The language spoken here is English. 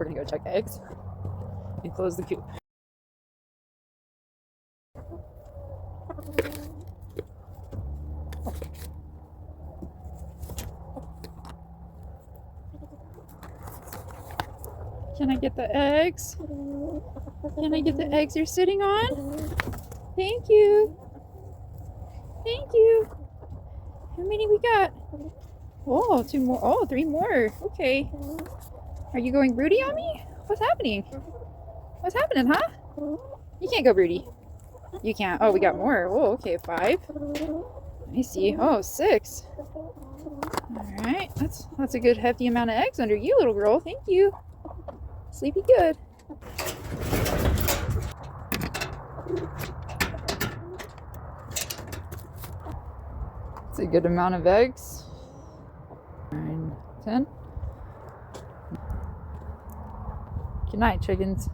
We're gonna go check eggs and close the coop. Can I get the eggs? Can I get the eggs you're sitting on? Thank you. Thank you. How many we got? Oh, 2 more. Oh, 3 more. Okay. Are you going broody on me? What's happening? What's happening, huh? You can't go broody. You can't. Oh, we got more. Oh, okay. 5. Let me see. Oh, 6. All right. That's a good hefty amount of eggs under you, little girl. Thank you. Sleepy good. It's a good amount of eggs. 9, 10. Good night, chickens.